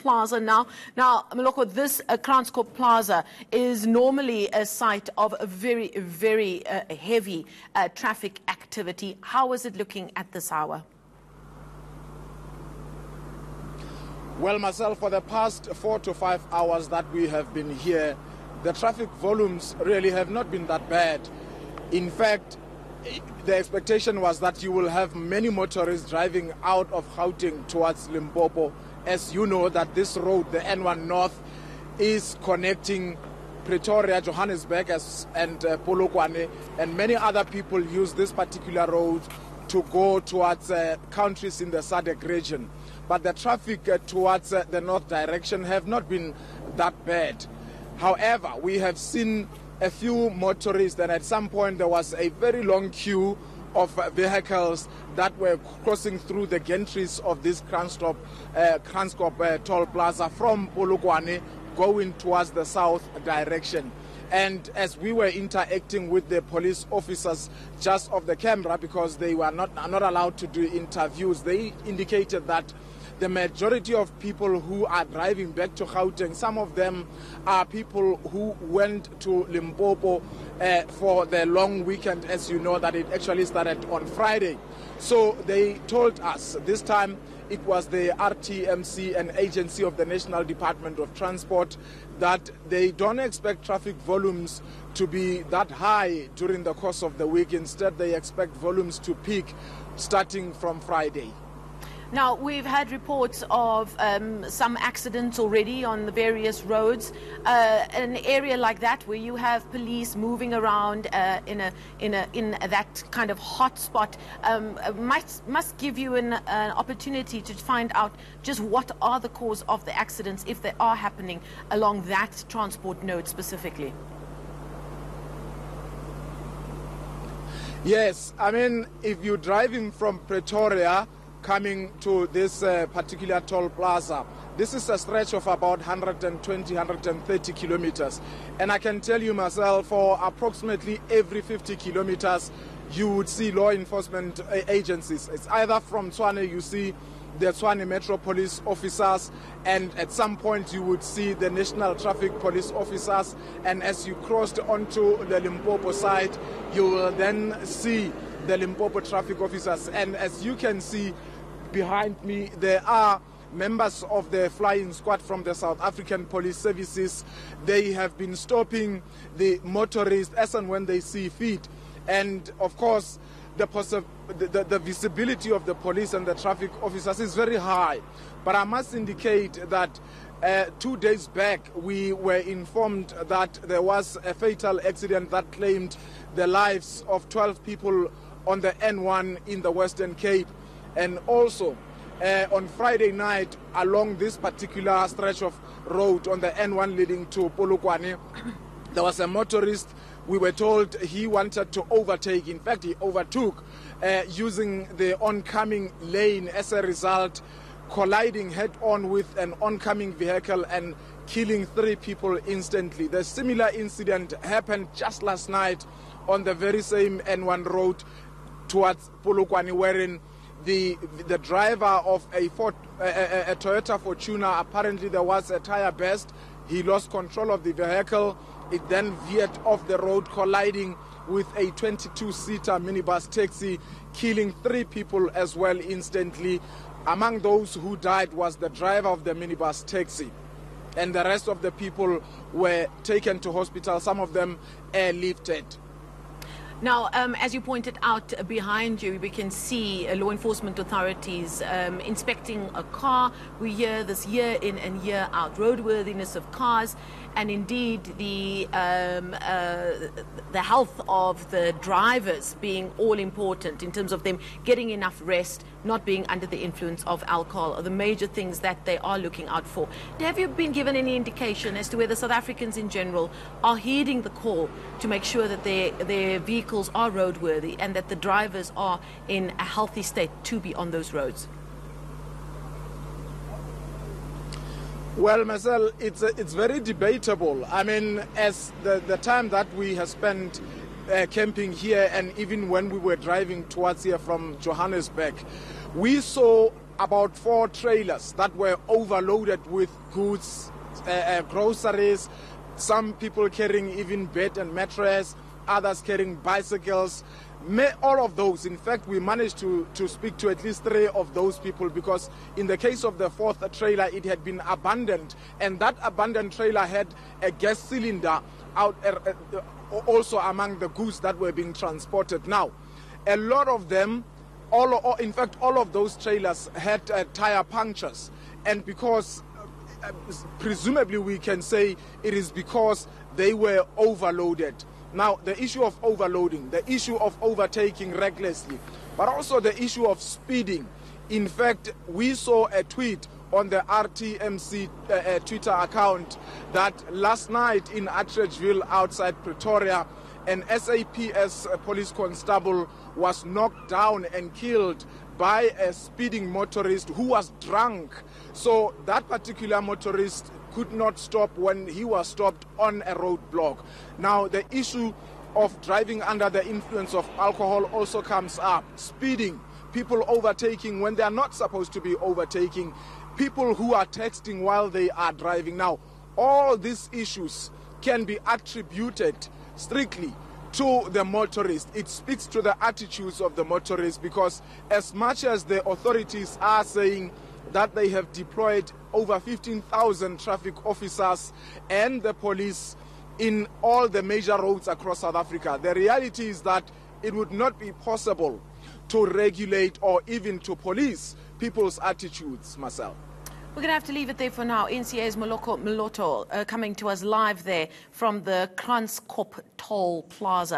Plaza now. Now, Moloko, this Kranskop Plaza is normally a site of a very, very heavy traffic activity. How is it looking at this hour? Well, Marcel, for the past 4 to 5 hours that we have been here, the traffic volumes really have not been that bad. In fact, the expectation was that you will have many motorists driving out of Gauteng towards Limpopo. As you know, that this road, the N1 North, is connecting Pretoria, Johannesburg and Polokwane, and many other people use this particular road to go towards countries in the SADC region. But the traffic towards the north direction have not been that bad. However, we have seen a few motorists, and at some point there was a very long queue of vehicles that were crossing through the gantries of this Kranskop toll plaza from Polokwane going towards the south direction. And as we were interacting with the police officers just off the camera, because they were not allowed to do interviews, they indicated that the majority of people who are driving back to Gauteng, some of them are people who went to Limpopo for the long weekend, as you know, that it actually started on Friday. So they told us this time it was the RTMC, an agency of the National Department of Transport, that they don't expect traffic volumes to be that high during the course of the week. Instead, they expect volumes to peak starting from Friday. Now, we've had reports of some accidents already on the various roads. An area like that where you have police moving around in that kind of hot spot must give you an opportunity to find out just what are the cause of the accidents, if they are happening along that transport node specifically. Yes, I mean, if you're driving from Pretoria coming to this particular toll plaza, this is a stretch of about 120, 130 kilometers. And I can tell you, Marcel, for approximately every 50 kilometers, you would see law enforcement agencies. It's either from Tshwane, you see the Tshwane Metro Police officers, and at some point you would see the National Traffic Police officers. And as you crossed onto the Limpopo side, you will then see the Limpopo traffic officers. And as you can see behind me, there are members of the flying squad from the South African Police Services. They have been stopping the motorists as and when they see fit. And of course, the visibility of the police and the traffic officers is very high. But I must indicate that 2 days back, we were informed that there was a fatal accident that claimed the lives of 12 people on the N1 in the Western Cape. And also, on Friday night, along this particular stretch of road on the N1 leading to Polokwane, there was a motorist. We were told he wanted to overtake. In fact, he overtook using the oncoming lane, as a result, colliding head-on with an oncoming vehicle and killing 3 people instantly. The similar incident happened just last night on the very same N1 road towards Polokwane, wherein the driver of a Toyota Fortuner, apparently there was a tire burst. He lost control of the vehicle. It then veered off the road, colliding with a 22-seater minibus taxi, killing 3 people as well instantly. Among those who died was the driver of the minibus taxi. And the rest of the people were taken to hospital, some of them airlifted. Now, as you pointed out behind you, we can see law enforcement authorities inspecting a car. We hear this year in and year out, roadworthiness of cars, and indeed the health of the drivers being all important in terms of them getting enough rest, not being under the influence of alcohol, are the major things that they are looking out for. Have you been given any indication as to whether South Africans in general are heeding the call to make sure that their vehicles are roadworthy and that the drivers are in a healthy state to be on those roads? Well, Marcel, it's very debatable. I mean, as the time that we have spent camping here, and even when we were driving towards here from Johannesburg, we saw about 4 trailers that were overloaded with goods, groceries, some people carrying even bed and mattress, others carrying bicycles. All of those, in fact, we managed to speak to at least 3 of those people, because in the case of the 4th trailer, it had been abandoned, and that abandoned trailer had a gas cylinder out also among the goods that were being transported. Now, a lot of them, in fact, all of those trailers had tire punctures, and because presumably we can say it is because they were overloaded. Now, the issue of overloading, the issue of overtaking recklessly, but also the issue of speeding. In fact, we saw a tweet on the RTMC Twitter account that last night in Atteridgeville outside Pretoria, an SAPS police constable was knocked down and killed by a speeding motorist who was drunk. So that particular motorist could not stop when he was stopped on a roadblock. Now, the issue of driving under the influence of alcohol also comes up. Speeding, people overtaking when they are not supposed to be overtaking, people who are texting while they are driving. Now, all these issues can be attributed strictly to the motorist. It speaks to the attitudes of the motorist, because as much as the authorities are saying that they have deployed over 15,000 traffic officers and the police in all the major roads across South Africa, the reality is that it would not be possible to regulate or even to police people's attitudes, Marcel. We're going to have to leave it there for now. eNCA's Moloko Moloto coming to us live there from the Kranskop toll plaza.